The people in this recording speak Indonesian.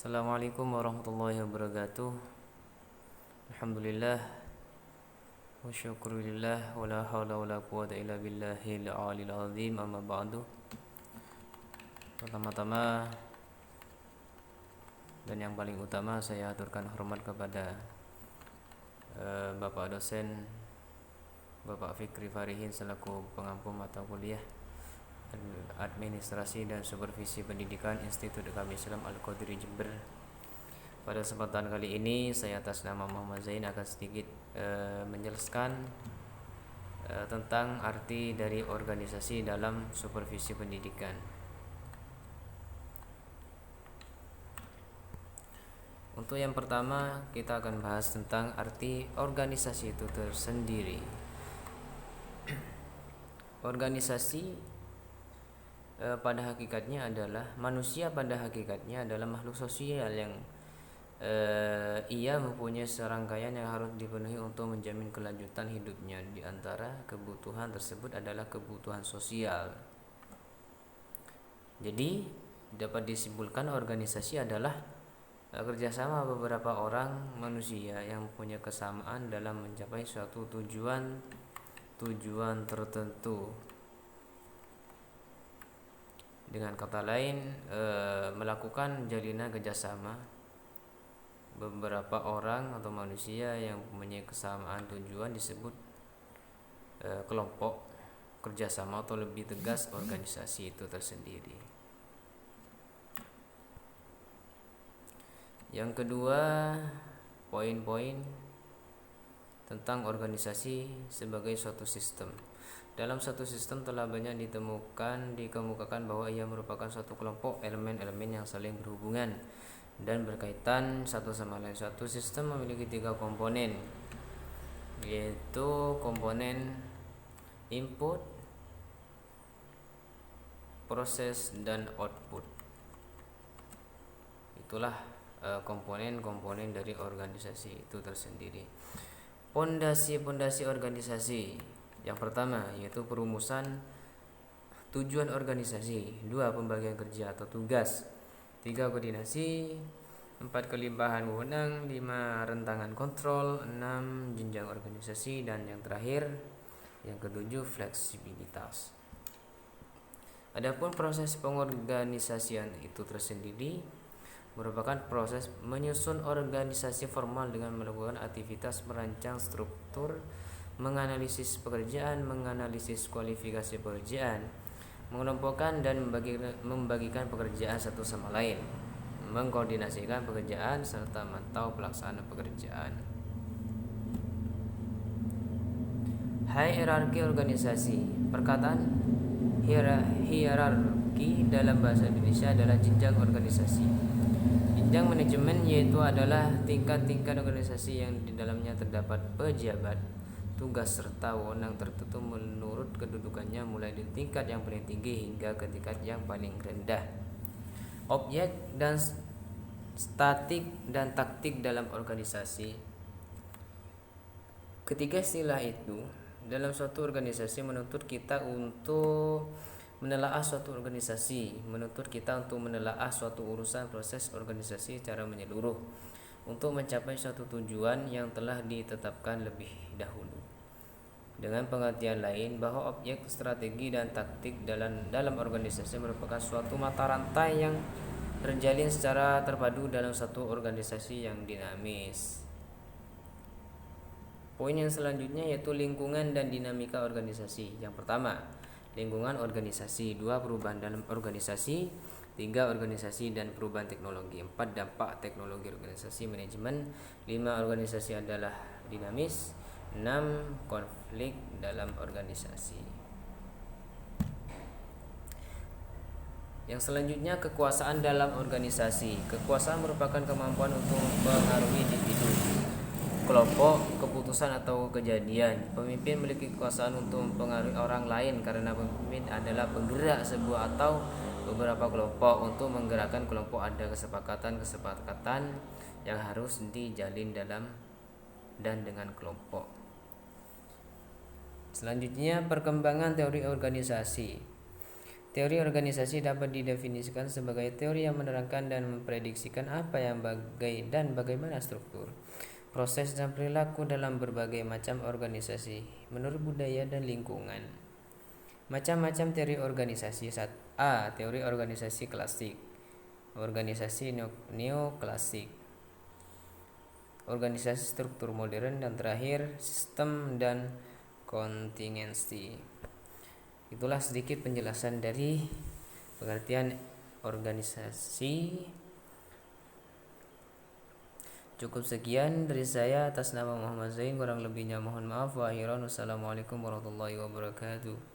Assalamualaikum warahmatullahi wabarakatuh. Alhamdulillah wa syukurillah wa la hawla wa la quwata illa billahil aliyil azim, amma ba'du. Pertama-tama dan yang paling utama saya aturkan hormat kepada Bapak dosen Bapak Fikri Farihin selaku pengampu mata kuliah Administrasi dan Supervisi Pendidikan Institut Agama Islam Al-Qadiri Jember. Pada kesempatan kali ini saya atas nama Muhammad Zain akan sedikit menjelaskan tentang arti dari organisasi dalam supervisi pendidikan. Untuk yang pertama kita akan bahas tentang arti organisasi itu tersendiri. Organisasi pada hakikatnya adalah manusia pada hakikatnya adalah makhluk sosial yang ia mempunyai serangkaian yang harus dipenuhi untuk menjamin kelanjutan hidupnya. Di antara kebutuhan tersebut adalah kebutuhan sosial. Jadi dapat disimpulkan organisasi adalah kerjasama beberapa orang manusia yang punya kesamaan dalam mencapai suatu tujuan tertentu. Dengan kata lain, melakukan jalinan kerjasama beberapa orang atau manusia yang mempunyai kesamaan tujuan disebut kelompok kerjasama atau lebih tegas organisasi itu tersendiri. Yang kedua, poin-poin tentang organisasi sebagai suatu sistem. Dalam satu sistem telah banyak dikemukakan bahwa ia merupakan suatu kelompok elemen-elemen yang saling berhubungan dan berkaitan satu sama lain. Suatu sistem memiliki 3 komponen, yaitu komponen input, proses, dan output. Itulah komponen-komponen dari organisasi itu tersendiri. Pondasi-pondasi organisasi. Yang pertama yaitu perumusan tujuan organisasi, 2 pembagian kerja atau tugas, 3 koordinasi, 4 kelimpahan wewenang, 5 rentangan kontrol, 6 jenjang organisasi, dan yang terakhir yang ketujuh fleksibilitas. Adapun proses pengorganisasian itu tersendiri merupakan proses menyusun organisasi formal dengan melakukan aktivitas merancang struktur, menganalisis pekerjaan, menganalisis kualifikasi pekerjaan, mengelompokkan dan membagikan pekerjaan satu sama lain, mengkoordinasikan pekerjaan, serta memantau pelaksanaan pekerjaan. Hierarki organisasi. Perkataan hierarki dalam bahasa Indonesia adalah jenjang organisasi. Jenjang manajemen yaitu adalah tingkat-tingkat organisasi yang di dalamnya terdapat pejabat, tugas, serta wewenang tertentu menurut kedudukannya mulai dari tingkat yang paling tinggi hingga ke tingkat yang paling rendah. Objek dan statik dan taktik dalam organisasi. Ketiga istilah itu dalam suatu organisasi menuntut kita untuk menelaah suatu organisasi, menuntut kita untuk menelaah suatu urusan proses organisasi secara menyeluruh untuk mencapai suatu tujuan yang telah ditetapkan lebih dahulu. Dengan pengertian lain bahwa objek, strategi, dan taktik dalam organisasi merupakan suatu mata rantai yang terjalin secara terpadu dalam satu organisasi yang dinamis. Poin yang selanjutnya yaitu lingkungan dan dinamika organisasi. Yang pertama, lingkungan organisasi, 2 perubahan dalam organisasi, 3 organisasi dan perubahan teknologi, 4 dampak teknologi organisasi manajemen, 5 organisasi adalah dinamis, 6 konflik dalam organisasi. Yang selanjutnya kekuasaan dalam organisasi. Kekuasaan merupakan kemampuan untuk mempengaruhi individu, kelompok, keputusan atau kejadian. Pemimpin memiliki kekuasaan untuk mempengaruhi orang lain karena pemimpin adalah penggerak sebuah atau beberapa kelompok. Untuk menggerakkan kelompok ada kesepakatan yang harus dijalin dalam dan dengan kelompok. Selanjutnya perkembangan teori organisasi. Teori organisasi dapat didefinisikan sebagai teori yang menerangkan dan memprediksikan apa yang bagaimana struktur, proses dan perilaku dalam berbagai macam organisasi menurut budaya dan lingkungan. Macam-macam teori organisasi. A. Teori organisasi klasik. Organisasi neoklasik. Organisasi struktur modern, dan terakhir sistem dan kontingensi. Itulah sedikit penjelasan dari pengertian organisasi. Cukup sekian dari saya atas nama Muhammad Zain, kurang lebihnya mohon maaf. Wa akhiran, wassalamualaikum warahmatullahi wabarakatuh.